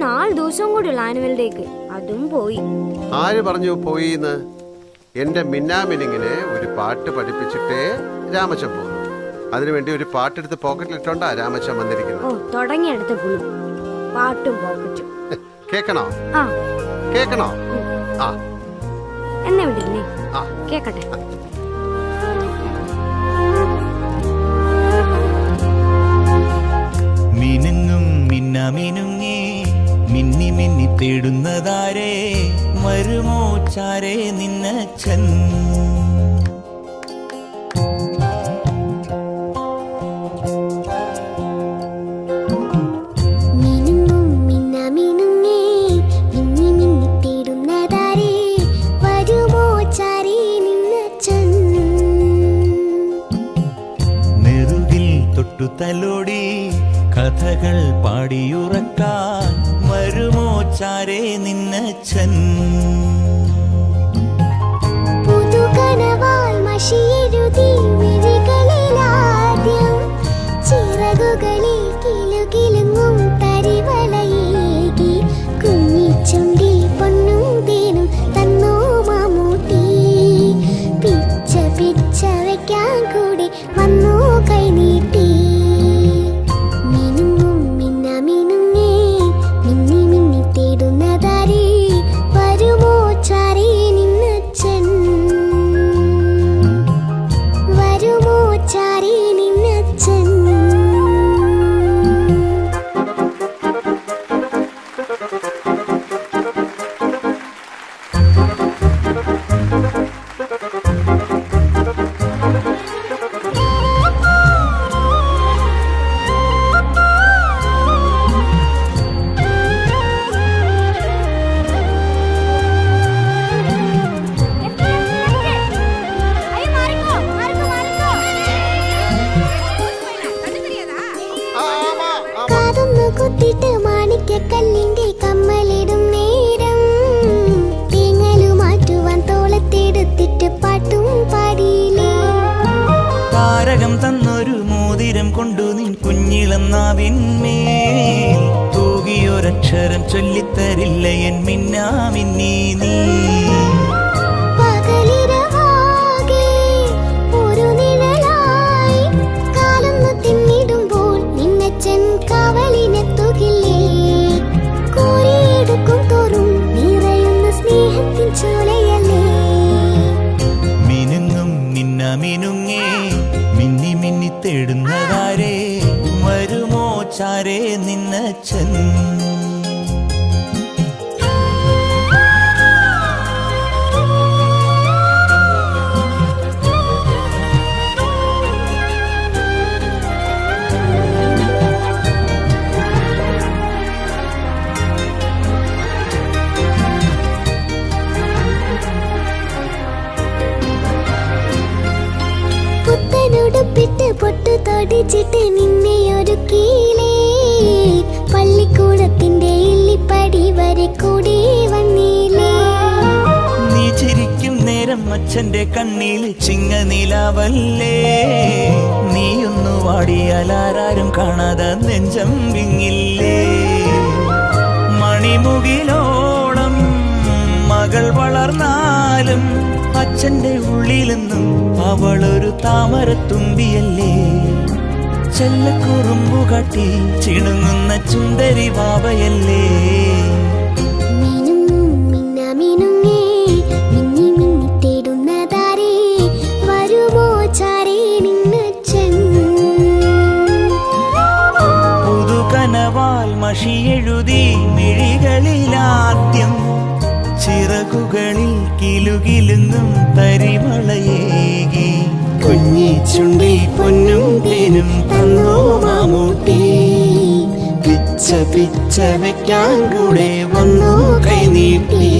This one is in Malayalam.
4 ദിവസം കൂടിയുള്ള ആനുവൽ ഡേക്ക്, അതും പോയി. ആര് പറഞ്ഞു പോയിന്ന്? എന്റെ മിന്നാമിനിങ്ങിനെ ഒരു പാട്ട് പഠിപ്പിച്ചിട്ടേ രാമച്ചൻ പോകുന്നു. അതിനുവേണ്ടി ഒരു പാട്ടെടുത്ത് പോക്കറ്റിലിട്ടോണ്ടാ രാമച്ചൻ വന്നിരിക്കുന്നത്. ഓ, തുടങ്ങിയെടുത്ത പുളി പാട്ടും പോക്കറ്റും. കേക്കണോ? ആ കേക്കണോ? ആ എന്നെ വിടില്ലേ? ആ കേക്കട്ടെ. മിനുങ്ങും മിന്നമിനുങ്ങി മിന്നി മിന്നി തേടുന്നതാരേ, വരുമോ ചാരേ നിന്നച്ഛൻ? നെറുകിൽ തൊട്ടു തലോടി കഥകൾ പാടിയുറക്കാൻ, വരുമോ ചാരേ നിന്നച്ഛൻ? പുതുകനവാൽ മഷിയെഴുതി മിഴികളിലാദ്യം, ചിറകുകളിൽ കിലുകിലുങ്ങും തരിവളയേകി, കുഞ്ഞിച്ചുണ്ടിൽ പൊന്നും തേനും തന്നോ മമ്മൂട്ടി. പിച്ച പിച്ച വയ്ക്കാൻ കൂടി വന്നോ കൈനീട്ടി. മിനുങ്ങും മിന്നമിനുങ്ങേ മിന്നി മിന്നി തേടുന്നതാരേ, വരുമോ ചാരേ നിന്നച്ഛൻ? വരുമോ ചാരേ നിന്നച്ഛൻ? കുത്തിട്ട് മാണിക്കക്കല്ലിന്റെ കമ്മലിടും നേരം, തേങ്ങലു മാറ്റുവാൻ തോളത്തെടുത്തിട്ട് പാട്ടും പാടിയില്ലേ? താരകം തന്നൊരു മോതിരം കൊണ്ടു നിൻ കുഞ്ഞിളം നാവിന്മേൽ, തൂകിയൊരക്ഷരം ചൊല്ലിത്തരില്ല എൻ മിന്നാമിന്നി നീ. പകലിരവാകെ ഒരു നിഴലായി കാലൊന്നു തിന്നിടുമ്പോൾ നിന്നച്ഛൻ കാവലിനെത്തുകില്ലേ? കോരിയെടുക്കും തോറും നിറയുന്ന സ്നേഹത്തിൻ ചോലയല്ലേ? മിനുങ്ങും മിന്നമിനുങ്ങേ മിന്നി മിന്നി തേടുന്നതാരേ, വരുമോ ചാരേ നിന്നച്ഛൻ? പുത്തനുടുപ്പിട്ട് പൊട്ടു തൊടിച്ചിട്ട് നിന്നെ ഒരുക്കിയില്ലേ? പള്ളിക്കൂടത്തിന്റെ ഇല്ലിപ്പടി വരെ കൂടി വന്നില്ലേ? നീ ചിരിക്കും നേരം അച്ഛന്റെ കണ്ണിൽ ചിങ്ങനിലാവല്ലേ, നീയൊന്നു വാടിയാൽ ആരാരും കാണാതെ നെഞ്ചം വിങ്ങില്ലേ? മണിമുകിലോളം മകൾ വളർന്നാലും അച്ഛന്റെ ഉള്ളിലെന്നും അവളൊരു താമരത്തുമ്പിയല്ലേ? ചെല്ലക്കുറുമ്പു കാട്ടി ചിണുങ്ങുന്ന ചുന്ദരി വാവയല്ലേ? മിനുങ്ങും മിന്നമിനുങ്ങേ മിന്നി മിന്നി തേടുന്നതാരേ, വരുമോ ചാരേ നിന്നച്ഛൻ? പുതുകനവാൽ മഷിയെഴുതി മിഴികളിലാദ്യം, ചിറകുകളിൽ കിലുകിലുങ്ങും തരിവളയേകി, കുഞ്ഞിച്ചുണ്ടിൽ പൊന്നും തേനും തന്നോ മമ്മൂട്ടി. പിച്ച പിച്ച വയ്ക്കാൻ കൂടെ വന്നോ കൈനീട്ടി.